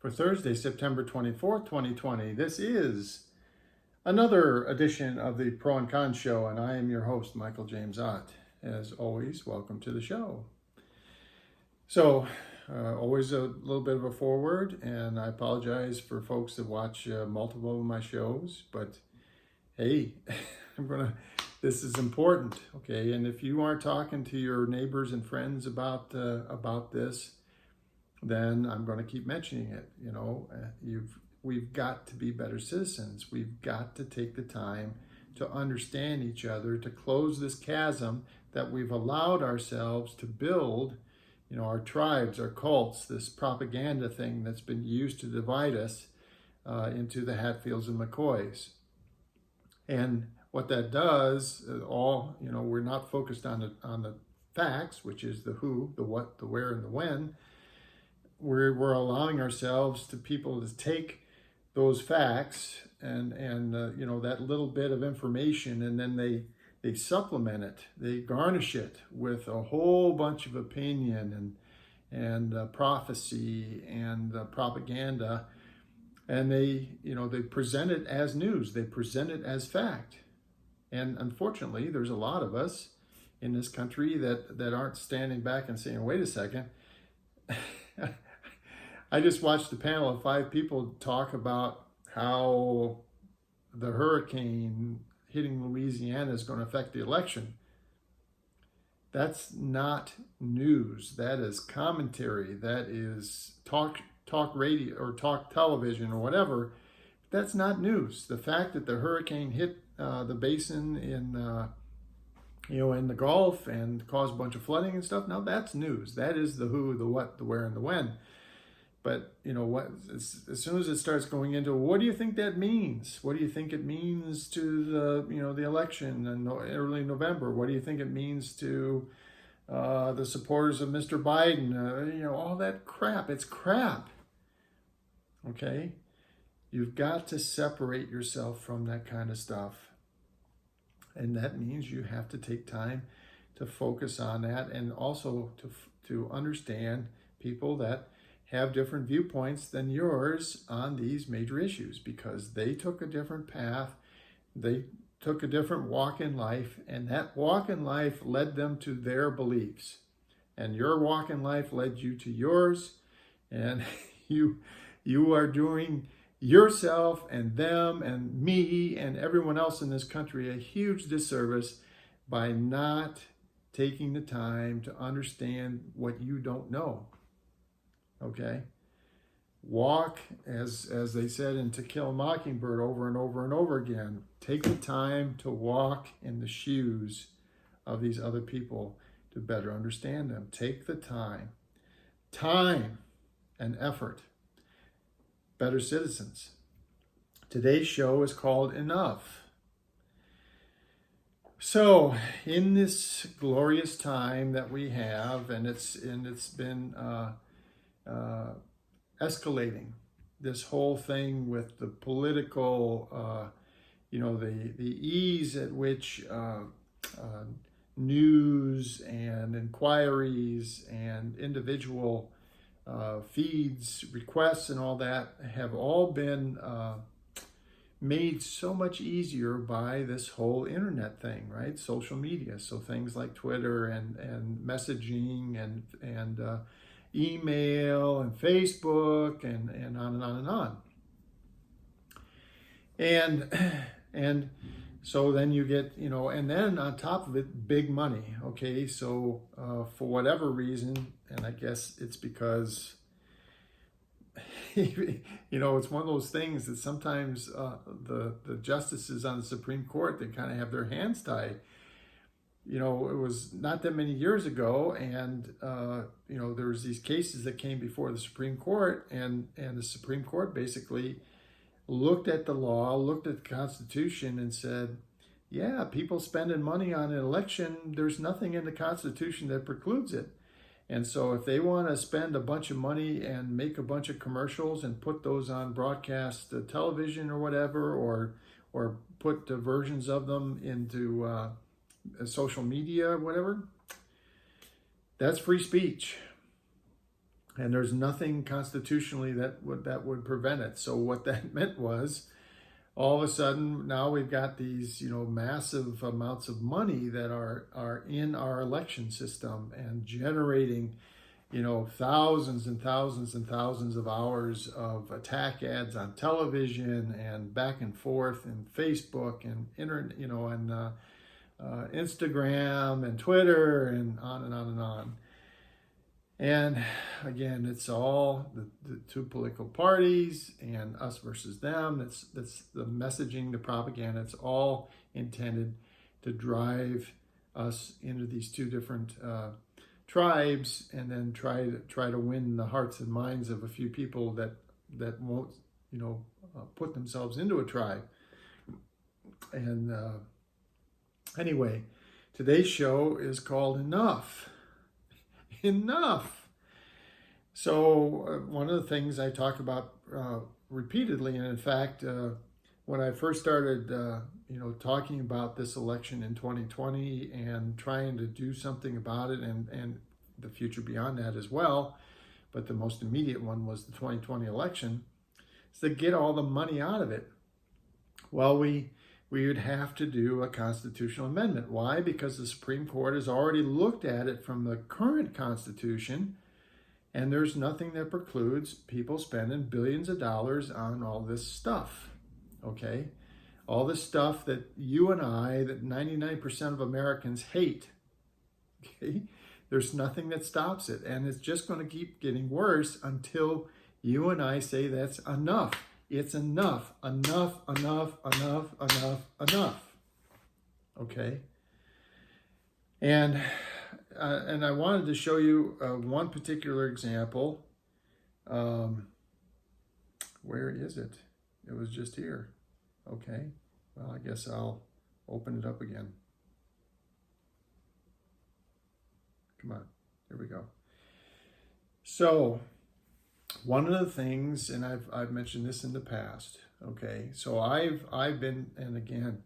for Thursday, September 24th, 2020. This is another edition of the Pro and Con Show, and I am your host, Michael James Ott. As always, welcome to the show. So, always a little bit of a foreword, and I apologize for folks that watch multiple of my shows, but hey, this is important, okay? And if you aren't talking to your neighbors and friends about this, then I'm going to keep mentioning it. We've got to be better citizens. We've got to take the time to understand each other, to close this chasm that we've allowed ourselves to build, our tribes, our cults, this propaganda thing that's been used to divide us into the Hatfields and McCoys. And what that does, we're not focused on the facts, which is the who, the what, the where, and the when. We're allowing ourselves to people to take those facts and that little bit of information, and then they supplement it, they garnish it with a whole bunch of opinion and prophecy and propaganda, and they present it as news, they present it as fact. And unfortunately, there's a lot of us in this country that aren't standing back and saying, wait a second. I just watched a panel of 5 people talk about how the hurricane hitting Louisiana is going to affect the election. That's not news. That is commentary. That is talk radio or talk television or whatever. That's not news. The fact that the hurricane hit the basin in the Gulf and caused a bunch of flooding and stuff, now that's news. That is the who, the what, the where, and the when. But as soon as it starts going into what do you think that means? What do you think it means to the election in early November? What do you think it means to the supporters of Mr. Biden? All that crap. It's crap. Okay, you've got to separate yourself from that kind of stuff, and that means you have to take time to focus on that, and also to understand people that have different viewpoints than yours on these major issues, because they took a different path, they took a different walk in life, and that walk in life led them to their beliefs, and your walk in life led you to yours, and you are doing yourself and them and me and everyone else in this country a huge disservice by not taking the time to understand what you don't know. Okay, walk, as they said in To Kill a Mockingbird over and over and over again, take the time to walk in the shoes of these other people to better understand them. Take the time and effort. Better citizens. Today's show is called Enough. So, in this glorious time that we have, and it's been escalating, this whole thing with the political, the ease at which news and inquiries and individual feeds, requests, and all that have all been made so much easier by this whole internet thing, right? Social media. So things like Twitter and messaging and email and Facebook and on and on and on. And so then you get, and then on top of it, big money. Okay, so for whatever reason, and I guess it's because, it's one of those things that sometimes the justices on the Supreme Court, they kind of have their hands tied. It was not that many years ago, and there was these cases that came before the Supreme Court, and the Supreme Court basically looked at the law, looked at the Constitution, and said, yeah, people spending money on an election, there's nothing in the Constitution that precludes it. And so if they want to spend a bunch of money and make a bunch of commercials and put those on broadcast television or whatever, or put versions of them into social media or whatever, that's free speech. And there's nothing constitutionally that would prevent it. So what that meant was, all of a sudden now we've got these, massive amounts of money that are in our election system and generating, thousands and thousands and thousands of hours of attack ads on television and back and forth and Facebook and internet, and Instagram and Twitter and on and on and on. And again, it's all the two political parties and us versus them. That's the messaging, the propaganda. It's all intended to drive us into these two different tribes, and then try to win the hearts and minds of a few people that won't, put themselves into a tribe. And anyway, today's show is called Enough. Enough. So one of the things I talk about repeatedly, and in fact, when I first started, talking about this election in 2020 and trying to do something about it, and the future beyond that as well, but the most immediate one was the 2020 election, is to get all the money out of it. Well, we would have to do a constitutional amendment. Why? Because the Supreme Court has already looked at it from the current Constitution, and there's nothing that precludes people spending billions of dollars on all this stuff, okay? All this stuff that you and I, that 99% of Americans hate, okay? There's nothing that stops it, and it's just going to keep getting worse until you and I say that's enough. It's enough, enough, enough, enough, enough, enough. Okay? And I wanted to show you one particular example. Where is it? It was just here. Okay. Well, I guess I'll open it up again. Come on. Here we go. So, one of the things, and I've mentioned this in the past, okay, so I've been, and again,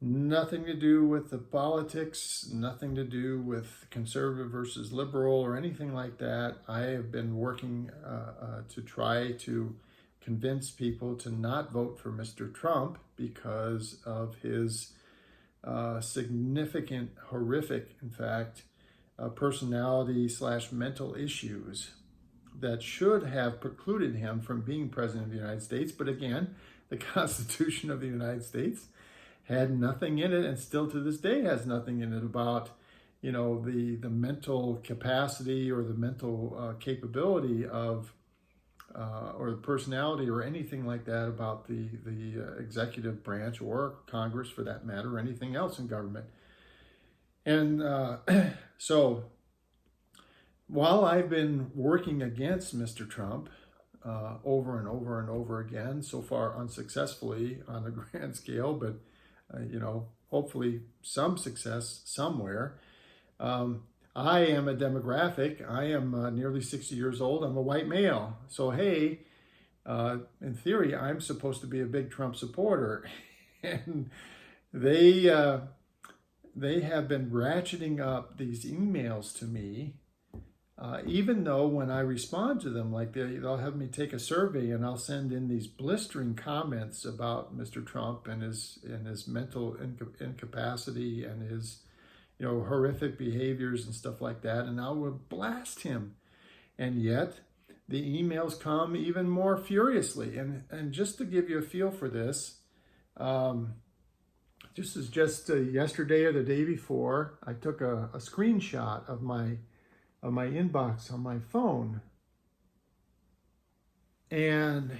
nothing to do with the politics, nothing to do with conservative versus liberal or anything like that. I have been working to try to convince people to not vote for Mr. Trump because of his significant, horrific, in fact, personality/mental issues that should have precluded him from being president of the United States. But again, the Constitution of the United States had nothing in it, and still to this day has nothing in it about, the mental capacity or the mental capability of, or the personality or anything like that about the executive branch or Congress for that matter, or anything else in government. And so, while I've been working against Mr. Trump over and over and over again, so far unsuccessfully on a grand scale, but hopefully some success somewhere. I am a demographic. I am nearly 60 years old. I'm a white male. So hey, in theory, I'm supposed to be a big Trump supporter, and they have been ratcheting up these emails to me. Even though when I respond to them, like they'll have me take a survey, and I'll send in these blistering comments about Mr. Trump and his mental incapacity and his horrific behaviors and stuff like that, and I would blast him. And yet the emails come even more furiously. And just to give you a feel for this, this is just yesterday or the day before, I took a screenshot of my inbox on my phone, and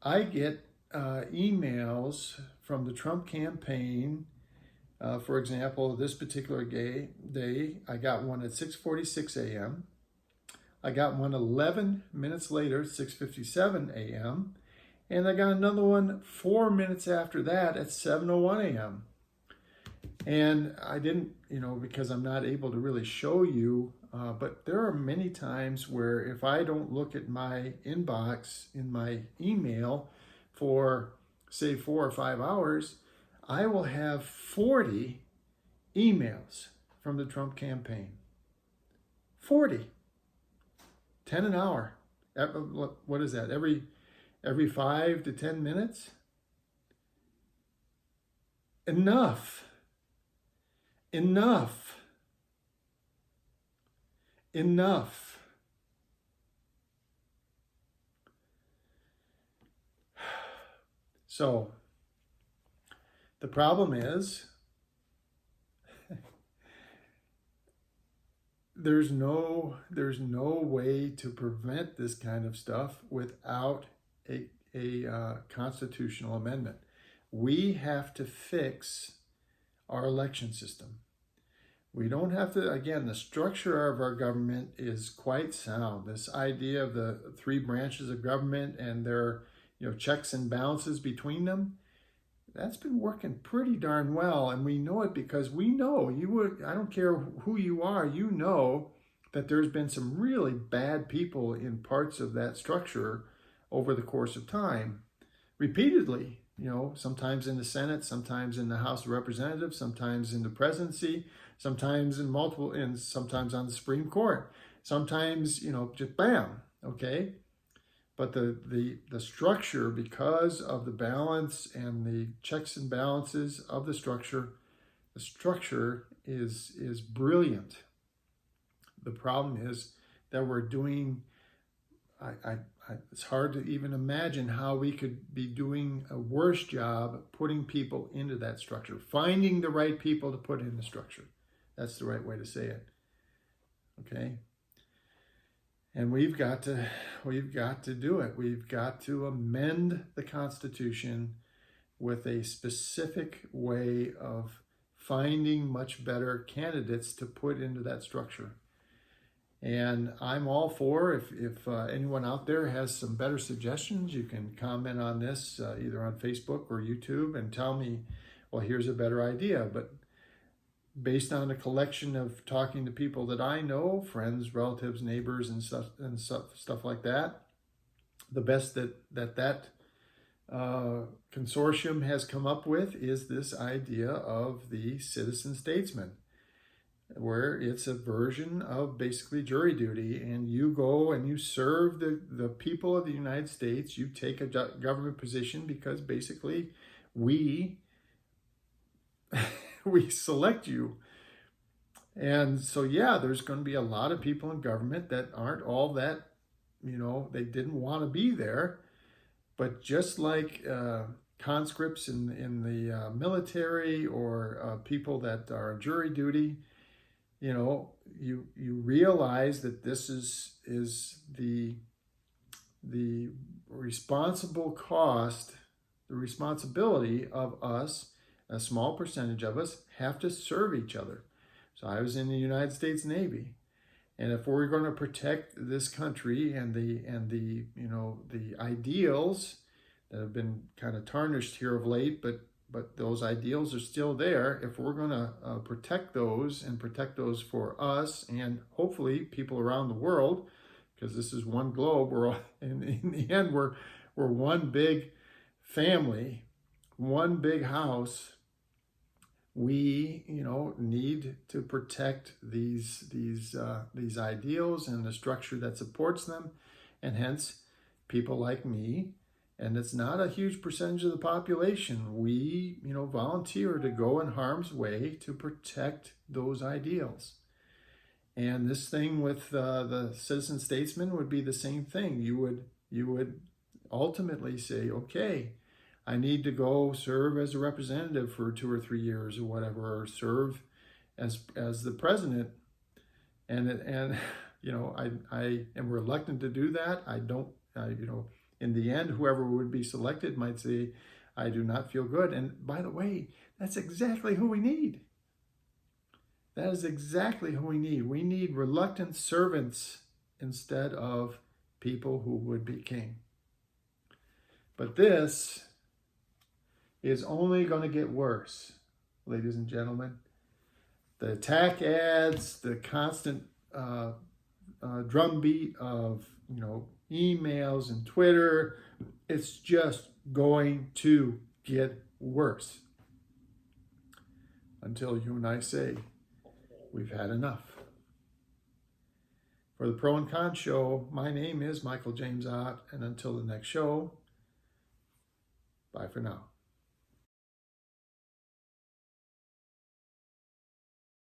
I get emails from the Trump campaign. For example, this particular day, I got one at 6:46 a.m. I got one 11 minutes later, 6:57 a.m. And I got another one 4 minutes after that at 7:01 a.m. And I didn't, because I'm not able to really show you, but there are many times where if I don't look at my inbox in my email for, say, 4 or 5 hours, I will have 40 emails from the Trump campaign. 40, 10 an hour. What is that? Every 5 to 10 minutes? Enough. Enough. Enough. So, the problem is there's no way to prevent this kind of stuff without a constitutional amendment. We have to fix our election system. We don't have to, again, the structure of our government is quite sound. This idea of the 3 branches of government and their checks and balances between them, that's been working pretty darn well. And we know it because we know, I don't care who you are, you know that there's been some really bad people in parts of that structure over the course of time, repeatedly, sometimes in the Senate, sometimes in the House of Representatives, sometimes in the presidency, sometimes sometimes on the Supreme Court, sometimes, just bam, okay? But the structure, because of the balance and the checks and balances of the structure is brilliant. The problem is that we're doing, it's hard to even imagine how we could be doing a worse job putting people into that structure, finding the right people to put in the structure. That's the right way to say it, okay? And we've got to do it. We've got to amend the Constitution with a specific way of finding much better candidates to put into that structure. And I'm all for, if anyone out there has some better suggestions, you can comment on this either on Facebook or YouTube and tell me, well, here's a better idea. But based on a collection of talking to people that I know, friends, relatives, neighbors, and stuff like that, the best that consortium has come up with is this idea of the citizen statesman, where it's a version of basically jury duty, and you go and you serve the people of the United States. You take a government position because basically we select you. And so, yeah, there's going to be a lot of people in government that aren't all that, they didn't want to be there. But just like conscripts in the military or people that are on jury duty, you realize that this is the responsible cost, the responsibility of us. A small percentage of us have to serve each other. So I was in the United States Navy, and if we're going to protect this country and the ideals that have been kind of tarnished here of late, but those ideals are still there. If we're going to protect those and protect those for us and hopefully people around the world, because this is one globe, we're all, in the end we're one big family, one big house. We, need to protect these ideals and the structure that supports them, and hence people like me. And it's not a huge percentage of the population. We, volunteer to go in harm's way to protect those ideals. And this thing with the citizen statesman would be the same thing. You would ultimately say, okay, I need to go serve as a representative for 2 or 3 years or whatever, or serve as the president. And I am reluctant to do that. I don't, in the end, whoever would be selected might say, I do not feel good. And by the way, that's exactly who we need. That is exactly who we need. We need reluctant servants instead of people who would be king. But this is only going to get worse, ladies and gentlemen. The attack ads, the constant drumbeat of emails and Twitter, it's just going to get worse until you and I say we've had enough. For the Pro and Con Show, my name is Michael James Ott, and until the next show, bye for now.